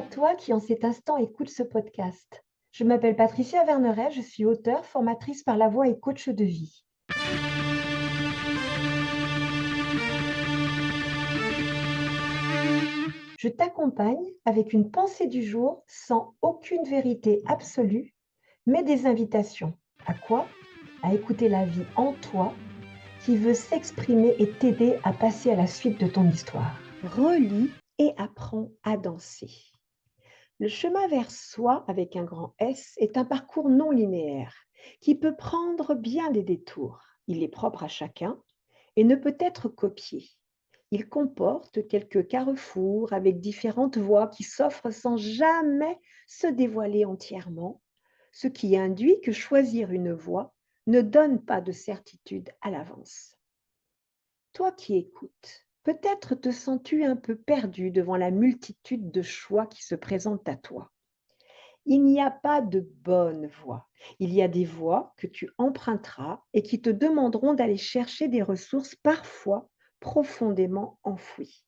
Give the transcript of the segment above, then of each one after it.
à toi qui en cet instant écoute ce podcast. Je m'appelle Patricia Verneret, je suis auteure, formatrice par la voix et coach de vie. Je t'accompagne avec une pensée du jour sans aucune vérité absolue, mais des invitations. À quoi? À écouter la vie en toi qui veut s'exprimer et t'aider à passer à la suite de ton histoire. Relis et apprends à danser. Le chemin vers soi, avec un grand S, est un parcours non linéaire qui peut prendre bien des détours. Il est propre à chacun et ne peut être copié. Il comporte quelques carrefours avec différentes voies qui s'offrent sans jamais se dévoiler entièrement, ce qui induit que choisir une voie ne donne pas de certitude à l'avance. Toi qui écoutes, peut-être te sens-tu un peu perdu devant la multitude de choix qui se présentent à toi. Il n'y a pas de bonne voie. Il y a des voies que tu emprunteras et qui te demanderont d'aller chercher des ressources parfois profondément enfouies.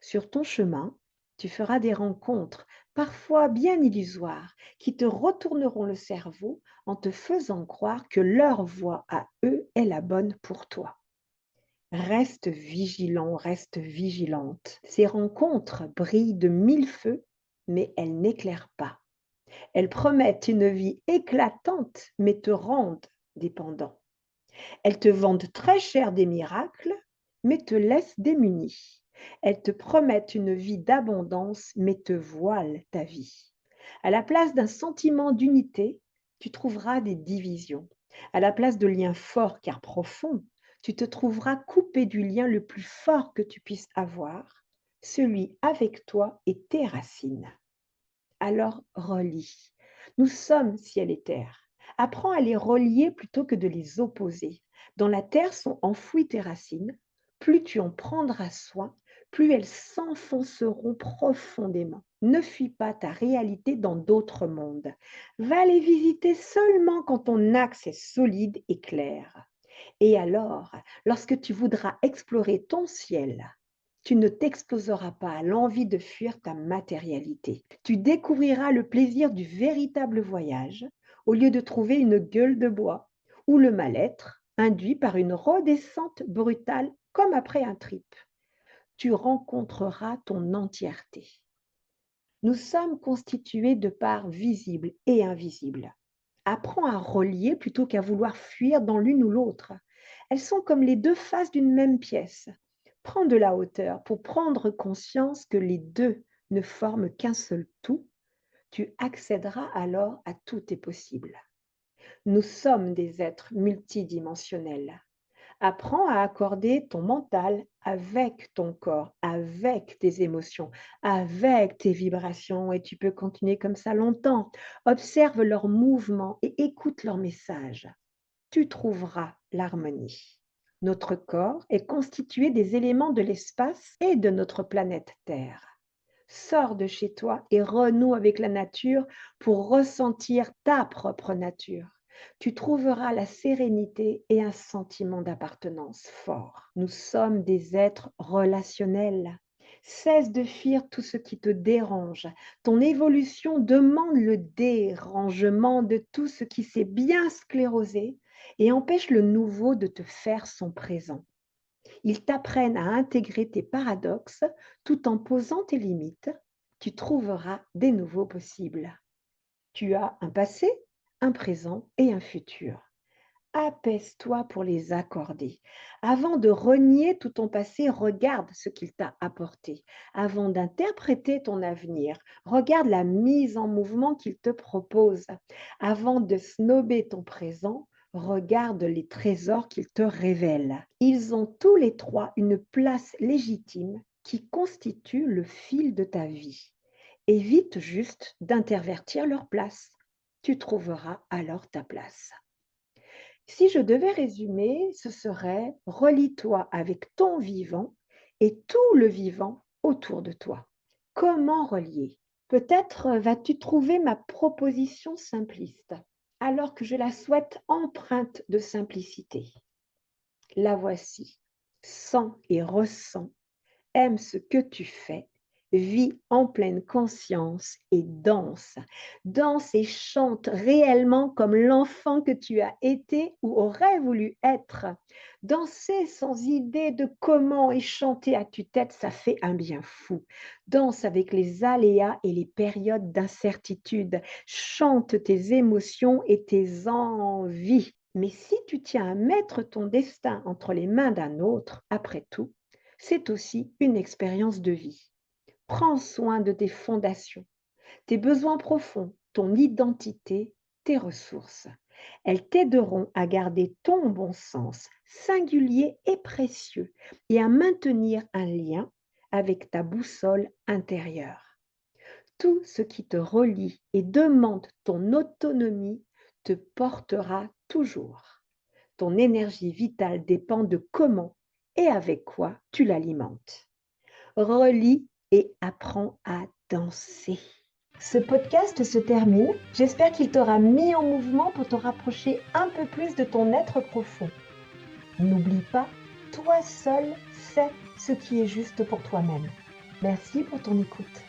Sur ton chemin, tu feras des rencontres, parfois bien illusoires, qui te retourneront le cerveau en te faisant croire que leur voie à eux est la bonne pour toi. Reste vigilant, reste vigilante. Ces rencontres brillent de mille feux, mais elles n'éclairent pas. Elles promettent une vie éclatante, mais te rendent dépendant. Elles te vendent très cher des miracles, mais te laissent démuni. Elles te promettent une vie d'abondance, mais te voilent ta vie. À la place d'un sentiment d'unité, tu trouveras des divisions. À la place de liens forts car profonds, tu te trouveras coupé du lien le plus fort que tu puisses avoir, celui avec toi et tes racines. Alors relie. Nous sommes ciel et terre. Apprends à les relier plutôt que de les opposer. Dans la terre sont enfouies tes racines. Plus tu en prendras soin, plus elles s'enfonceront profondément. Ne fuis pas ta réalité dans d'autres mondes. Va les visiter seulement quand ton axe est solide et clair. Et alors, lorsque tu voudras explorer ton ciel, tu ne t'exposeras pas à l'envie de fuir ta matérialité. Tu découvriras le plaisir du véritable voyage au lieu de trouver une gueule de bois ou le mal-être induit par une redescente brutale comme après un trip. Tu rencontreras ton entièreté. Nous sommes constitués de parts visibles et invisibles. Apprends à relier plutôt qu'à vouloir fuir dans l'une ou l'autre. Elles sont comme les deux faces d'une même pièce. Prends de la hauteur pour prendre conscience que les deux ne forment qu'un seul tout. Tu accéderas alors à tout est possible. Nous sommes des êtres multidimensionnels. Apprends à accorder ton mental avec ton corps, avec tes émotions, avec tes vibrations et tu peux continuer comme ça longtemps. Observe leurs mouvements et écoute leurs messages. Tu trouveras l'harmonie. Notre corps est constitué des éléments de l'espace et de notre planète Terre. Sors de chez toi et renoue avec la nature pour ressentir ta propre nature. Tu trouveras la sérénité et un sentiment d'appartenance fort. Nous sommes des êtres relationnels. Cesse de fuir tout ce qui te dérange. Ton évolution demande le dérangement de tout ce qui s'est bien sclérosé et empêche le nouveau de te faire son présent. Ils t'apprennent à intégrer tes paradoxes tout en posant tes limites. Tu trouveras des nouveaux possibles. Tu as un passé, un présent et un futur. Apaise-toi pour les accorder. Avant de renier tout ton passé, regarde ce qu'il t'a apporté. Avant d'interpréter ton avenir, regarde la mise en mouvement qu'il te propose. Avant de snober ton présent, regarde les trésors qu'il te révèle. Ils ont tous les trois une place légitime qui constitue le fil de ta vie. Évite juste d'intervertir leur place. Tu trouveras alors ta place. Si je devais résumer, ce serait: relie-toi avec ton vivant et tout le vivant autour de toi. Comment relier? Peut-être vas-tu trouver ma proposition simpliste, alors que je la souhaite empreinte de simplicité. La voici. Sens et ressens, aime ce que tu fais Vis en pleine conscience et danse. Danse et chante réellement comme l'enfant que tu as été ou aurais voulu être. Danser sans idée de comment et chanter à tue-tête, ça fait un bien fou. Danse avec les aléas et les périodes d'incertitude. Chante tes émotions et tes envies. Mais si tu tiens à mettre ton destin entre les mains d'un autre, après tout, c'est aussi une expérience de vie. Prends soin de tes fondations, tes besoins profonds, ton identité, tes ressources. Elles t'aideront à garder ton bon sens, singulier et précieux, et à maintenir un lien avec ta boussole intérieure. Tout ce qui te relie et demande ton autonomie te portera toujours. Ton énergie vitale dépend de comment et avec quoi tu l'alimentes. Relis et apprends à danser. Ce podcast se termine. J'espère qu'il t'aura mis en mouvement pour te rapprocher un peu plus de ton être profond. N'oublie pas, toi seul sais ce qui est juste pour toi-même. Merci pour ton écoute.